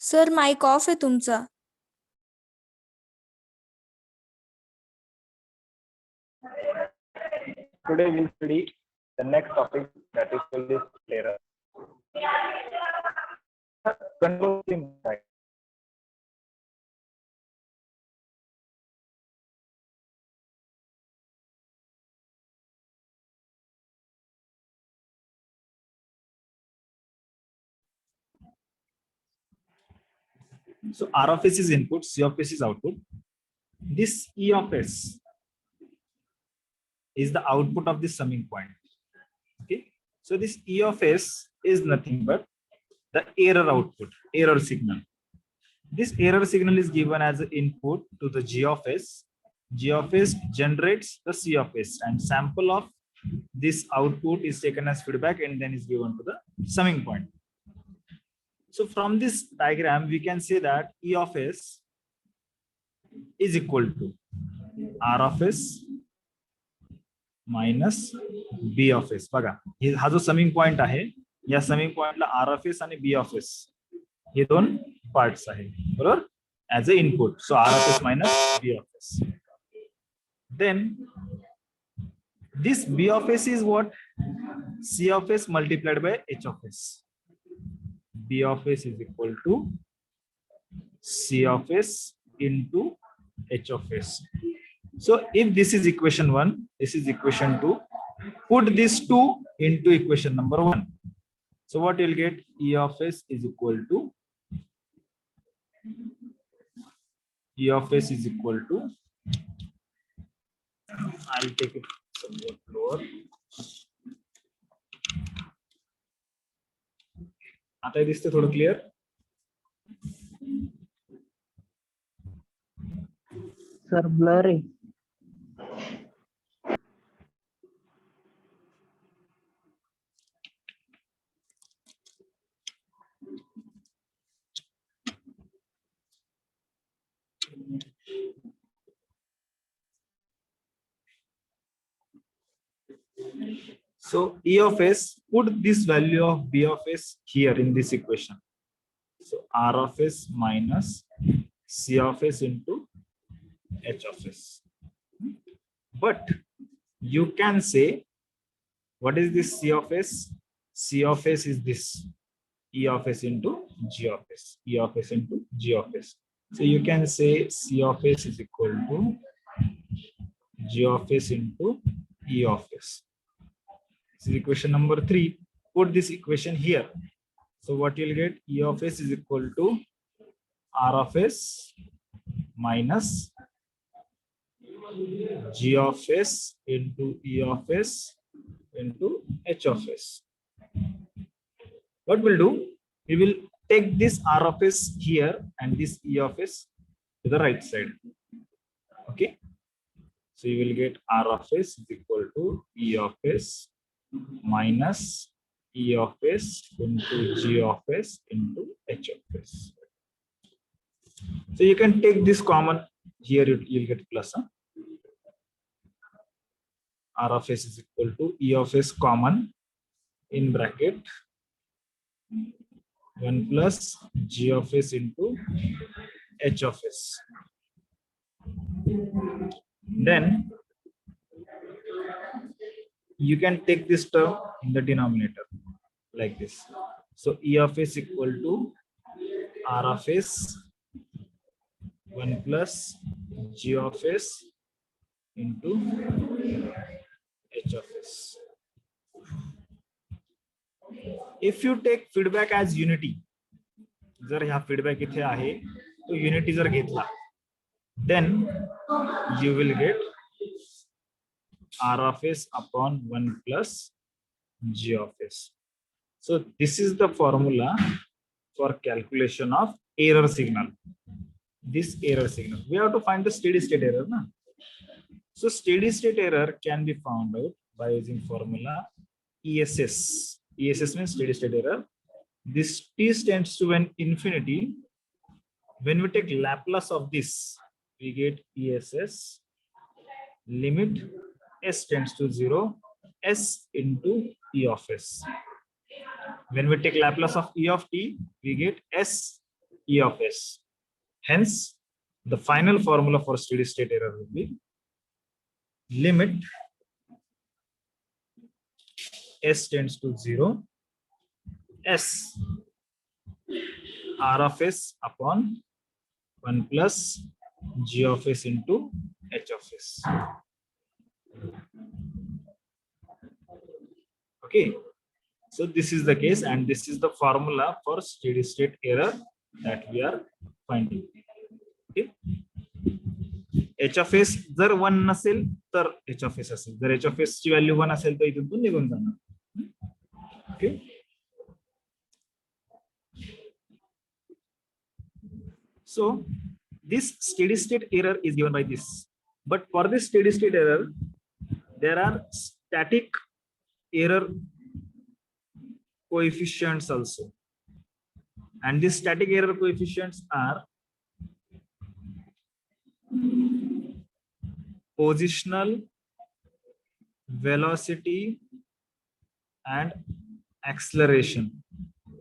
Sir mic off आहे तुमचा. Today we'll study the next topic, that is Police error. Controlling mind. So R of S is input, C of S is output. This E of S is the output of the summing point. Okay. So this E of S is nothing but the error output, error signal. This error signal is given as an input to the G of S. G of S generates the C of S, and sample of this output is taken as feedback and then is given to the summing point. So from this diagram, we can say that E of S is equal to R of S minus B of S. बघा, हा जो summing point आहे, या summing पॉइंटला R of S आणि B of S हे दोन parts आहे, बरोबर, as a input. So R of S minus B of S. Then this B of S is what? C of S multiplied by H of S. B of S is equal to C of S into H of S. So if this is equation 1, this is equation 2, put these two into equation number 1. So what you'll get? E of S is equal to E of S is equal to, I'll take it somewhat lower. आता हे दिसते थोडं clear? Sir blur आहे. So E of S, put this value of B of S here in this equation. So R of S minus C of S into H of S. But you can say, what is this C of S? C of S is this E of S into G of S. E of S into G of S. So you can say C of S is equal to G of S into E of S. This is equation number 3. Put this equation here. So what you'll get? E of S is equal to R of S minus G of S into E of S into H of S. What we'll do? We will take this R of S here and this E of S to the right side. Okay. So you will get R of S is equal to E of S minus E of S into G of S into H of S. So you can take this common here, you'll get plus. R of S is equal to E of S common in bracket 1 plus G of S into H of S. Then you can take this term in the denominator like this. So E of S equal to R of S 1 plus G of S into H of S. If you take feedback as unity, जर ह्या feedback इथे आहे तो unity जर घेतला, then you will get R of S upon 1 plus G of S. So this is the formula for calculation of error signal. This error signal, we have to find the steady state error, na? So steady state error can be found out by using formula ESS. ESS means steady state error. This t tends to an infinity. When we take Laplace of this, we get ESS limit s tends to 0, s into E of S. When we take Laplace of E of t, we get s E of S. Hence, the final formula for steady state error will be limit S tends to 0, S R of S upon 1 plus G of S into H of S. Okay, so this is the case, and this is the formula for steady state error that we are finding. Okay, H of S जर 1 नसेल तर H of S असेल, जर H of S ची value 1 असेल तर इथून तो निघून जाणार. Okay, so this steady state error is given by this, but for this steady state error there are static error coefficients also, and these static error coefficients are positional, velocity and acceleration.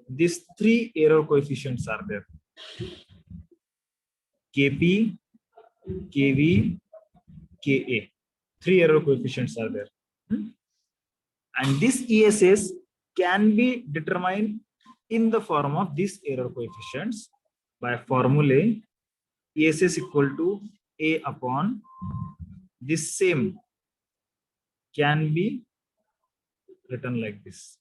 These three error coefficients are there: Kp, Kv, Ka. Three error coefficients are there. And this ESS can be determined in the form of these error coefficients by formulae ESS equal to A upon this same can be written like this.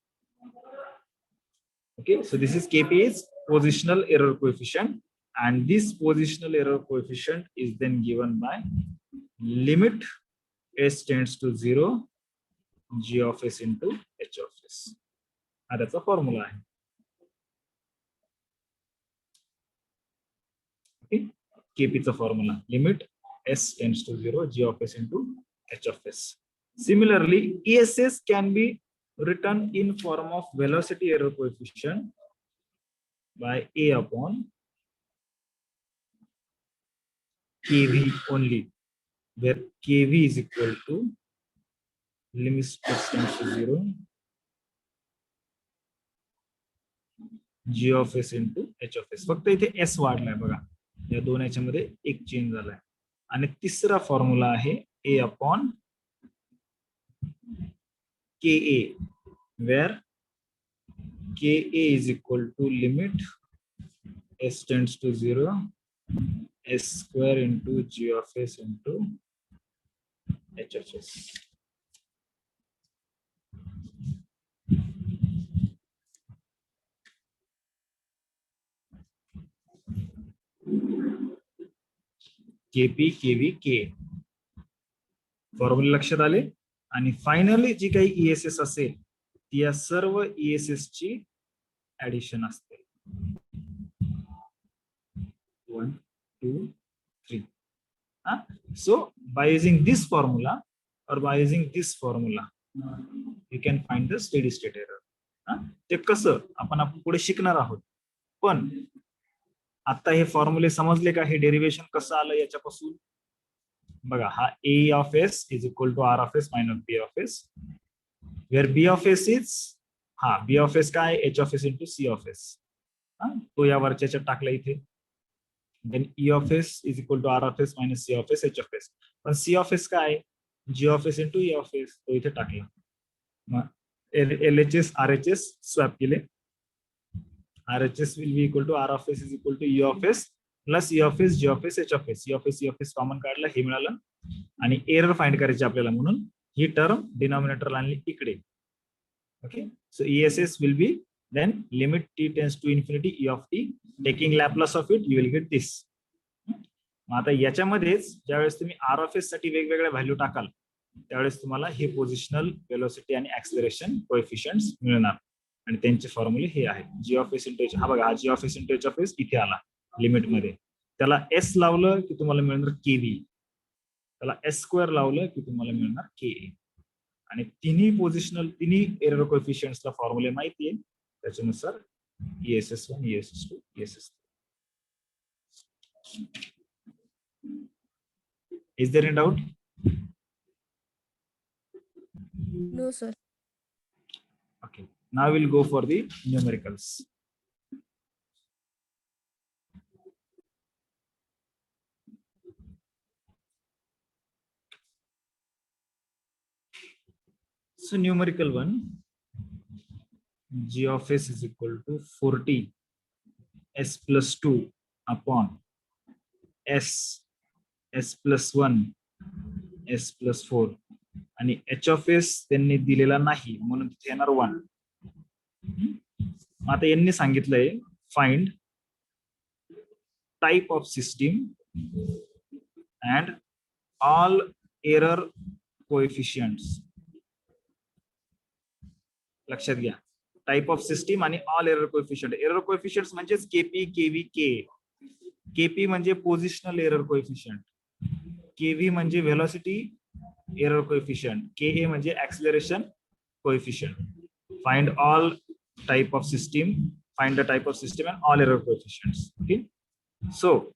Okay, so this is Kp is positional error coefficient, and this positional error coefficient is then given by limit S tends to 0 G of S into H of S. That's a formula. Okay, Kp is a formula, limit S tends to 0 G of S into H of S. Similarly, ESS can be written in form of velocity error coefficient by A upon Kv only, where Kv is equal to limit S tends to 0 G of S into H of S. फक्त इथे S वाढलाय बघा, या दोन याच्यामध्ये एक change झालाय. आणि तिसरा फॉर्म्युला आहे A upon Ka, where Ka is equal to limit S tends to 0 S square into G of S into H of S. Kp, Kv, K formula लक्षात आले. आणि फायनली जी काही ESS असेल ती या सर्व ESS ची ऍडिशन असते. 1, 2, 3. So by using this formula or by using this formula you can find the steady state error. ते कसं आपण पुढे शिकणार आहोत, पण आता हे फॉर्म्युले समजले का? हे डेरिवेशन कसं आलं याच्यापासून बघा, हा A of S is equal to R of S minus B of S, where B of S is B of S काय? H of S into C of S. तो या वरच्या टाकला इथे. Then E of S is equal to R of S minus C of S H of S. पण C of S काय? G of S into E of S. तो इथे टाकला. मग LHS RHS स्वॅप केले. RHS will be equal to R of S is equal to E of S plus E of S G of S H of S. E of S common काढला, हे मिळालं. आणि error find करायची आपल्याला, म्हणून ही term denominator आणली इकडे. Okay, so ESS will be then limit t tends to infinity E of t, taking Laplace of it you will get this. मग आता याच्यामध्येच ज्यावेळेस तुम्ही R of S साठी वेगवेगळ्या व्हॅल्यू टाकाल त्यावेळेस तुम्हाला हे पोझिशनल, वेलोसिटी आणि ऍक्सेलरेशन कोएफिशियंट्स मिळणार, आणि त्यांचे फॉर्म्युले हे आहेत. G of S into H. हा बघा, हा G of S into H of S इथे आला लिमिट मध्ये. त्याला S लावलं की तुम्हाला मिळणार Kv, त्याला S स्क्वेअर लावलं की तुम्हाला मिळणार Ka. आणि तिन्ही पोझिशनल, तिन्ही एरर कोएफिशियंट्सला फॉर्म्युले माहिती आहे, त्याच्यानुसार ESS1, ESS2, ESS3. Is there any doubt? No, sir. Okay, now we'll go for the numericals. So numerical one, g of s is equal to 40 s plus 2 upon s plus 1 s plus 4 आणि h of s त्यांनी दिलेला नाही म्हणून तिथे येणार 1. आता यांनी सांगितलंय find type of system and all error coefficients. लक्षात घ्या, टाइप ऑफ सिस्टीम आणि all error coefficient. Error coefficients म्हणजे केपी, केव्ही, के. केपी म्हणजे पोझिशनल एरर कोएफिशियंट, केव्ही म्हणजे व्हेलॉसिटी एरर कोएफिशियंट, के म्हणजे acceleration coefficient. Find all type of system, find the type of system and all error coefficients. Okay, so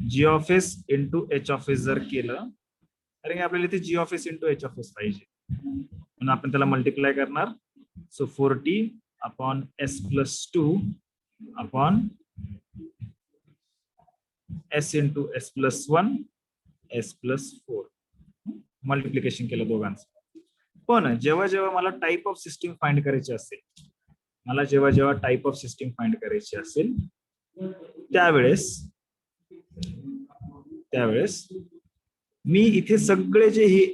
G of S into H of S जर केलं, कारण आपल्याला इथे जी of S into H of S पाहिजे म्हणून आपण त्याला multiply करणार. सो 40 upon S plus 2 upon S into S plus 1 S plus 4. Multiplication केलं दोघांचं. पण जेव्हा जेव्हा मला टाइप ऑफ सिस्टीम फाइंड करायची असेल, जेव्हा टाइप ऑफ सिस्टीम फाइंड करायची असेल त्यावेळेस मी इथे सगळे जे हे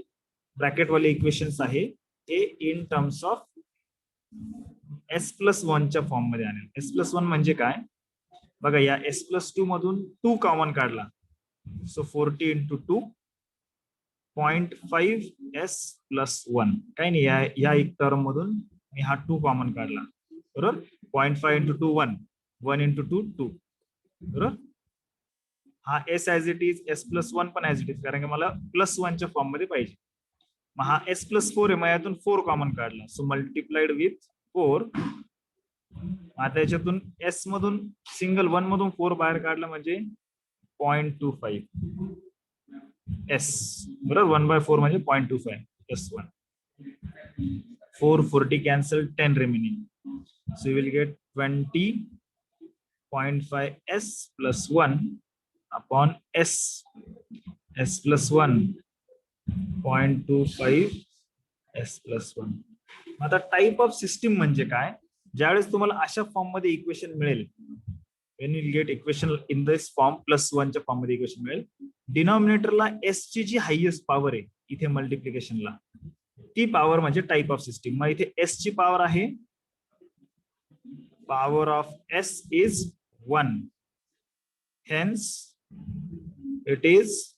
ब्रॅकेटवाले इक्वेशन्स आहे हे in terms of S plus 1 च्या फॉर्म मध्ये आणेल. एस प्लस 1 म्हणजे काय बघा, या एस प्लस 2 मधून 2 कॉमन काढला. सो 40 इंटू 2 0.5 एस प्लस 1. काही नाही, या एक टर्म मधून मी हा 2 कॉमन काढला. बरोबर, 0.5 इंटू 2 1, 1 इंटू 2 2. बरोबर, हा S as it is, S plus 1 पण ऍज इट इज, कारण की मला प्लस 1 च्या फॉर्म मध्ये पाहिजे. मग हा एस प्लस 4 आहे, मग यातून 4 कॉमन काढला. सो मल्टिप्लाइड विथ 4. आता याच्यातून एस मधून सिंगल 1 मधून 4 बाहेर काढला म्हणजे 0.25 एस. बरोबर, 1/4 म्हणजे 0.25 S 1. 4 40 cancel, 10 remaining. So you will get 20.5 S plus 1 upon S plus 1 0.25 S plus 1. आता टाइप ऑफ सिस्टीम म्हणजे काय, ज्यावेळेस तुम्हाला अशा फॉर्म मध्ये इक्वेशन मिळेल, when you get equation in this form plus 1 च्या फॉर्म मध्ये इक्वेशन मिळेल, डिनॉमिनेटरला एस ची जी हायेस्ट पॉवर आहे इथे मल्टिप्लिकेशनला, ती पॉवर म्हणजे टाइप ऑफ सिस्टीम. मग इथे एस ची पॉवर आहे, power of S is 1, hence it is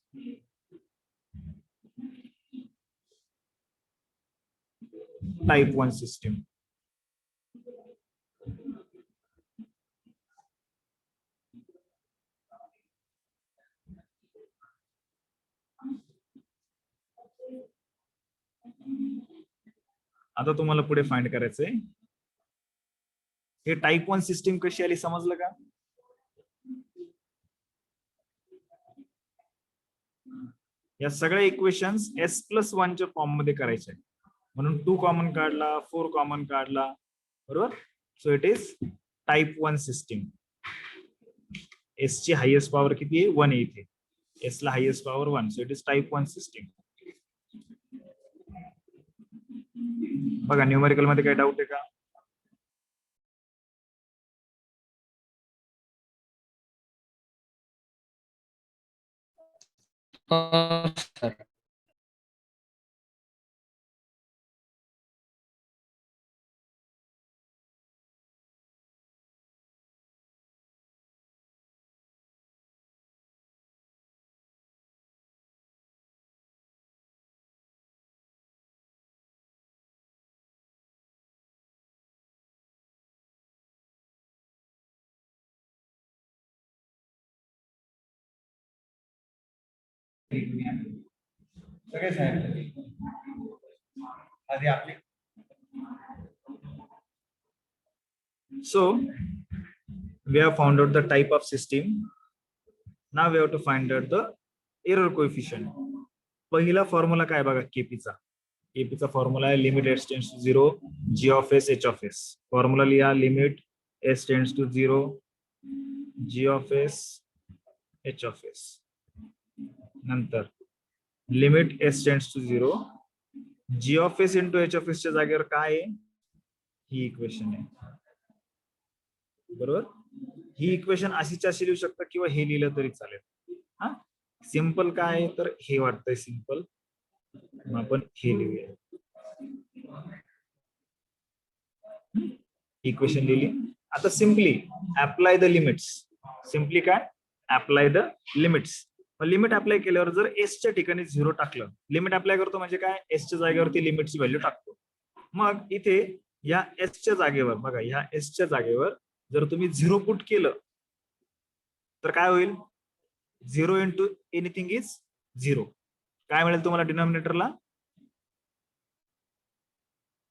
type 1 system. आता तुम्हाला पुढे फाइंड करायचंय हे टाइप 1 सिस्टीम कशी आली, समजलं का? या सगळ्या इक्वेशन्स एस प्लस 1 च्या फॉर्म मध्ये करायचे, म्हणून 2 कॉमन काढला, 4 कॉमन काढला. बरोबर, so it is type 1 system. S ची हायेस्ट पॉवर किती आहे, 1 आहे इथे, एस ला highest power 1, so it is type 1 system. बघा, न्यूमेरिकल मध्ये काही डाऊट आहे का? सगळे सांगितले आधी आपले. So we have found out the type of system. Now we have to find out the error coefficient. पहिला फॉर्म्युला काय बघा, केपीचा. केपीचा फॉर्म्युला आहे limit S tends to 0 G of S H of S. Formula लिहा, limit S tends to 0 G of S H of S. नंतर limit S tends to 0 G of S into H of एसच्या जागेवर काय आहे, ही equation आहे. बरोबर, ही equation अशीच अशी लिहू शकता किंवा हे लिहिलं तरी चालेल. हा, सिंपल काय आहे तर हे वाटतंय सिंपल, आपण हे लिहूया. इक्वेशन लिहिली. आता simply apply the limits. Simply काय, apply the limits. Limit apply केल्यावर जर एसच्या ठिकाणी 0 टाकलं, लिमिट अप्लाय करतो म्हणजे काय, एसच्या जागेवरती लिमिटची व्हॅल्यू टाकतो. मग इथे या एसच्या जागेवर बघा, ह्या एसच्या जागेवर जर तुम्ही 0 पुट केलं तर काय होईल, 0 इंटू एनिथिंग इज 0. काय मिळेल तुम्हाला डिनॉमिनेटरला,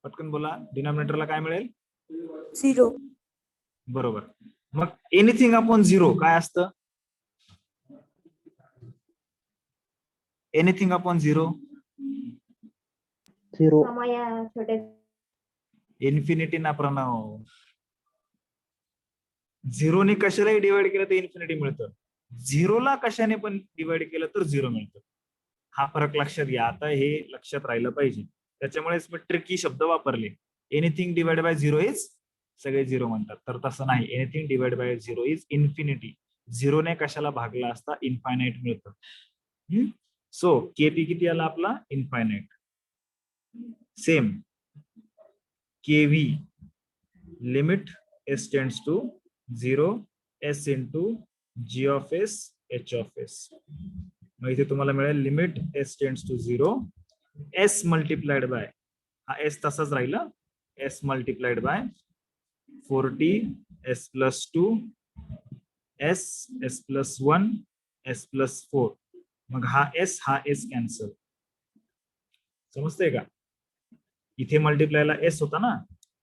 पटकन बोला, डिनॉमिनेटरला काय मिळेल, 0. बरोबर. मग एनिथिंग अपॉन 0 काय असतं, एनिथिंग अपॉन 0 0. इन्फिनिटी ना प्रणव. 0 ने कशालाही डिवाइड केलं तर इन्फिनिटी मिळतं, 0 ला कशाने पण डिवाइड केलं तर 0 मिळतं. हा फरक लक्षात घ्या, आता हे लक्षात राहिलं पाहिजे. त्याच्यामुळेच मी ट्रिकी शब्द वापरले. एनिथिंग डिवाइड बाय 0 इज, सगळे 0 म्हणतात, तर तसं नाही. Anything divide by 0 is infinity. 0 ने कशाला भागला असता इन्फायनाइट मिळतं. सो केपी किती आला आपला, infinite. Same KV limit S tends to 0 S into G of S H of S. मग इथे तुम्हाला मिळेल limit S tends to 0 S multiplied by, हा एस तसाच राहिला, S multiplied by 40 S plus 2 S S plus 1 S plus 4. मग हा S cancel. समजतंय का, इथे मल्टिप्लायला एस होता ना,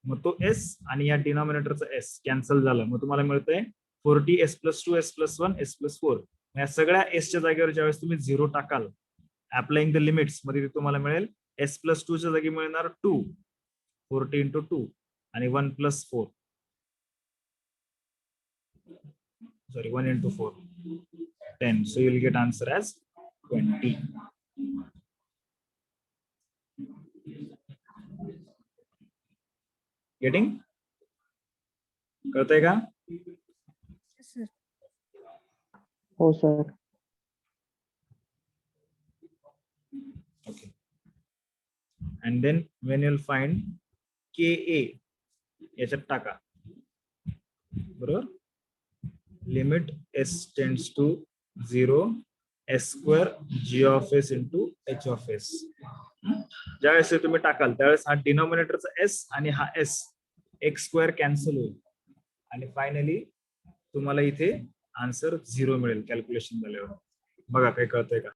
मग तो एस आणि या डिनॉमिनेटरचा एस कॅन्सल झालं. मग तुम्हाला मिळतंय 40 S plus 2 S plus 1 S plus 4. या सगळ्या एसच्या जागेवर ज्यावेळेस तुम्ही 0 टाकाल अप्लाइंग द लिमिट्स, मध्ये तुम्हाला मिळेल एस प्लस 2 च्या जागी मिळणार 2, 40 इंटू 2 आणि 1 plus 4, sorry 1 into 4 10. So you will get answer as 20. Getting, कळतंय का? सर. हो sir. Okay. And then when you'll find KA, याच्यात टाका, बरोबर, limit S tends to 0 S square G of S into H of S. ज्यावेळेस तुम्ही टाकाल त्यावेळेस हा डिनॉमिनेटरचा एस आणि हा एस एक्स स्क्वेअर कॅन्सल होईल आणि फायनली तुम्हाला इथे आन्सर 0 मिळेल कॅल्क्युलेशन झाल्यावर. बघा काय कळतंय का?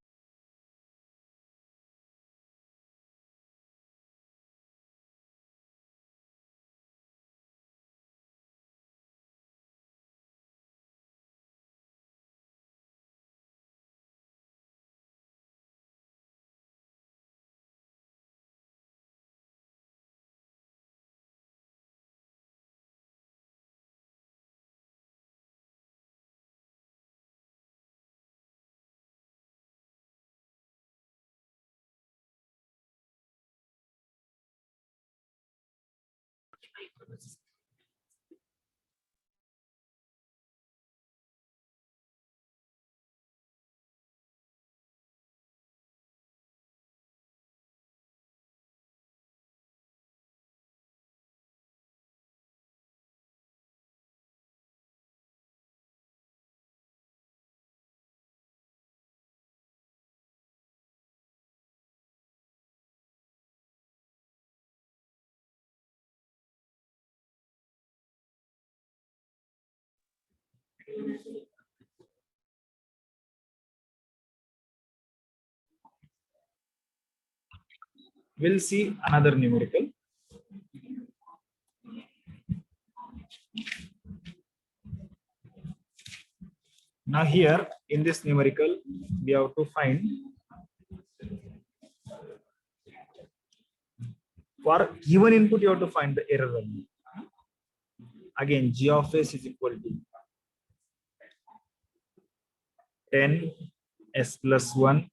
We'll see another numerical. Now here in this numerical we have to find for given input you have to find the error value. Again g of s is equal to 10 s plus 1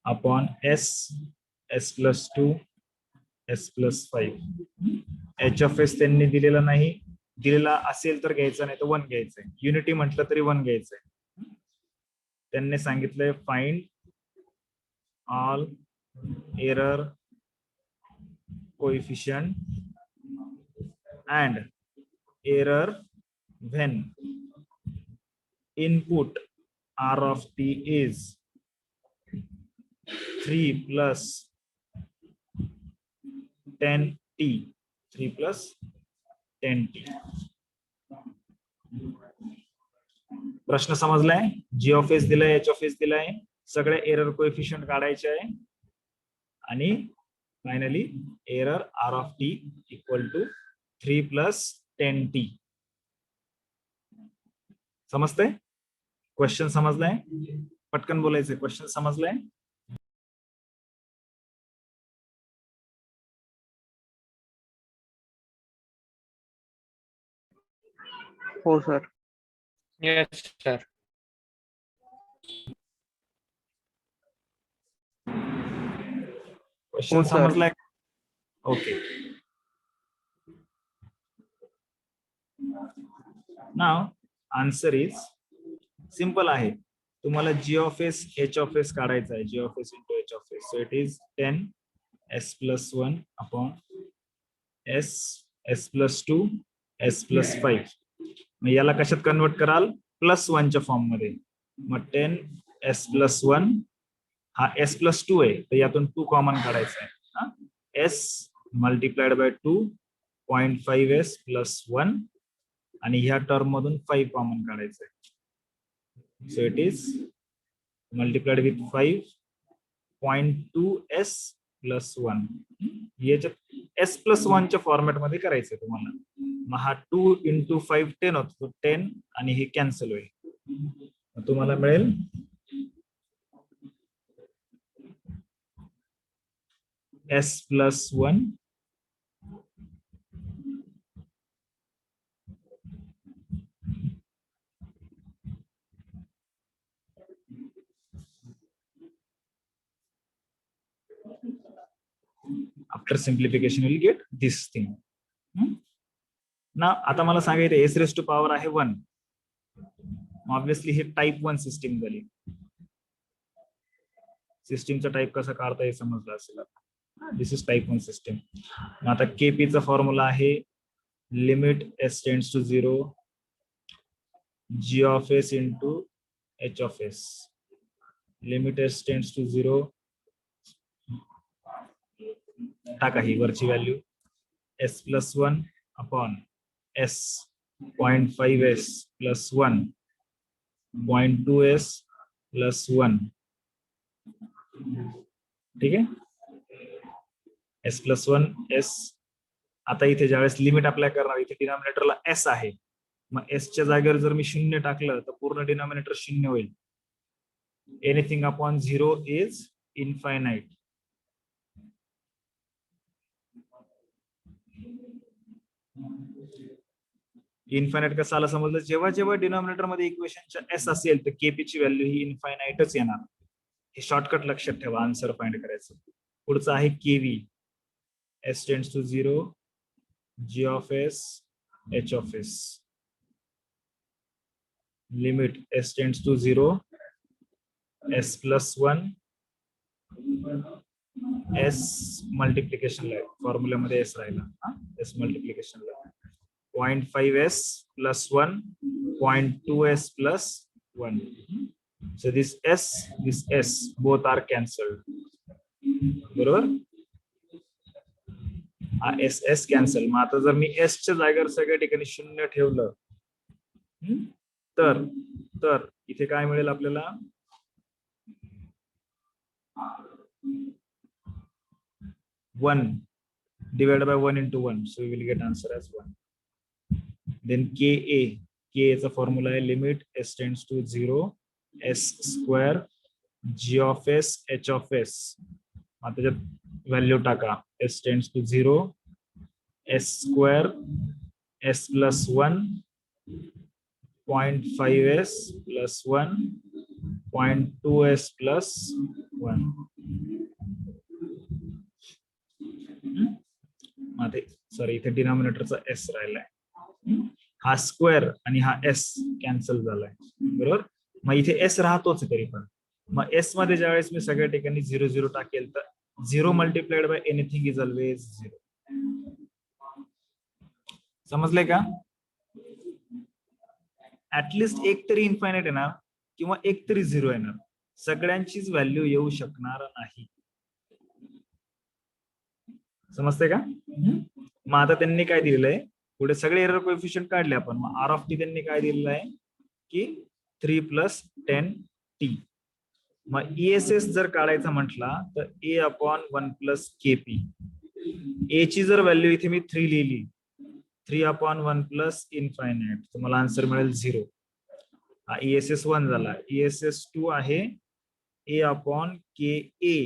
upon s s+2 s+5. H of S त्यांनी दिलेला नाही, दिलेला असेल तर घ्यायचा, नाही तर 1 घ्यायचंय. युनिटी म्हटलं तरी 1 घ्यायचंय. त्यांनी सांगितलंय find all error coefficient and error when input r of t is 3 plus 10t. 3 plus 10t. प्रश्न समजलाय? जी ऑफ एस दिलाय, एच ऑफ एस दिलाय, सगळे एरर कोएफिशिएंट काढायचे आहे आणि finally error R of T equal to 3 plus 10t. समजतंय? Question समजलाय? पटकन बोलायचं. क्वेश्चन समजलाय? हो सर. Yes, sir. क्वेश्चन हो, sir. समजलाय? Okay. Now answer is simple आहे. तुम्हाला G of S H of S काढायचा आहे. G of S into H of S. So it is 10 s+1 upon s+2 s+5. मग याला कशात कन्वर्ट कराल? +1 च्या फॉर्म मध्ये. मग 10 s+1 हा s+2 आहे, तर यातून 2 कॉमन काढायचा आहे. s मल्टिप्लाइड बाय 2 0.5s + 1 आणि ह्या टर्म मधून 5 कॉमन काढायचं आहे. सो it is multiplied with 5 0.2s + 1. याच्यात s+1 च्या फॉर्मॅट मध्ये करायचंय तुम्हाला. मग हा 2 × 5 10 होतो, 10 आणि हे कॅन्सल होईल. तुम्हाला मिळेल s+1 after simplification will get this thing. ना आता मला सांगायचं s raised to power आहे 1. ऑब्विसली हे टाइप 1 सिस्टीम झाली. सिस्टीमचा टाइप कसा काढता हे समजलं असेल. This is type 1 system. आता केपी चा फॉर्म्युला आहे limit s tends to 0 g of s into h of s. Limit s tends to 0 टाका ही वरची value s+1 upon s 0.5s + 1 0.2s + 1. ठीक आहे. s+1 s. आता इथे ज्यावेळेस लिमिट अप्लाय करणार, इथे डिनॉमिनेटरला s आहे, मग s च्या जागेवर जर मी 0 टाकलं तर पूर्ण डिनॉमिनेटर 0 होईल. Anything upon 0 is infinite. Infinite कसं आलं समजलं? जेव्हा जेव्हा डिनॉमिनेटर मध्ये इक्वेशनच्या s असेल तर केपी ची व्हॅल्यू ही इनफायनाइटच येणार. हे शॉर्टकट लक्षात ठेवा आन्सर फाइंड करायचं. पुढचं आहे KV. s tends to 0 g of s h of s. Limit s tends to 0 s+1 s multiplication ला फॉर्म्युला मध्ये s राहिला. s मल्टिप्लिकेशन ला 0.5s + 1 0.2s + 1. So this s both are cancelled. बरोबर. हा s cancel. मग आता जर मी s च्या जागेवर सगळ्या ठिकाणी 0 ठेवलं तर इथे काय मिळेल आपल्याला? 1 divided by 1 × 1. So we will get answer as 1. Then ka चा फॉर्म्युला आहे limit s tends to 0 s² g of s h of s. आता त्याच्यात व्हॅल्यू टाका. s tends to 0 s² s+1 0.5s + 1 0.2s + 1. आता सॉरी इथे डिनॉमिनेटरचा S राहिलाय, हा square आणि हा एस कॅन्सल झालाय बरोबर. मग इथे एस राहतोच आहे तरी पण. मग एस मध्ये ज्यावेळेस मी सगळ्या ठिकाणी 0 0 टाकेल तर 0 multiplied by anything is always 0. समजले का? ऍटलिस्ट एक तरी इन्फायनाइट येणार किंवा एक तरी 0 येणार, सगळ्यांचीच व्हॅल्यू येऊ शकणार नाही. समजते का? मग आता त्यांनी काय दिलेलं आहे, पुढे सगळे एरर कोएफिशियंट काढले आपण. मग आर ऑफ टी त्यांनी काय दिलेलं आहे की 3 + 10t. मग ESS जर काढायचा म्हटला तर A/1 + KP. ए ची जर व्हॅल्यू इथे मी 3 लिहिली, 3/1 + इन्फायनाइट, तर मला आन्सर मिळेल 0. हा ESS 1 झाला. ESS 2 आहे A/KA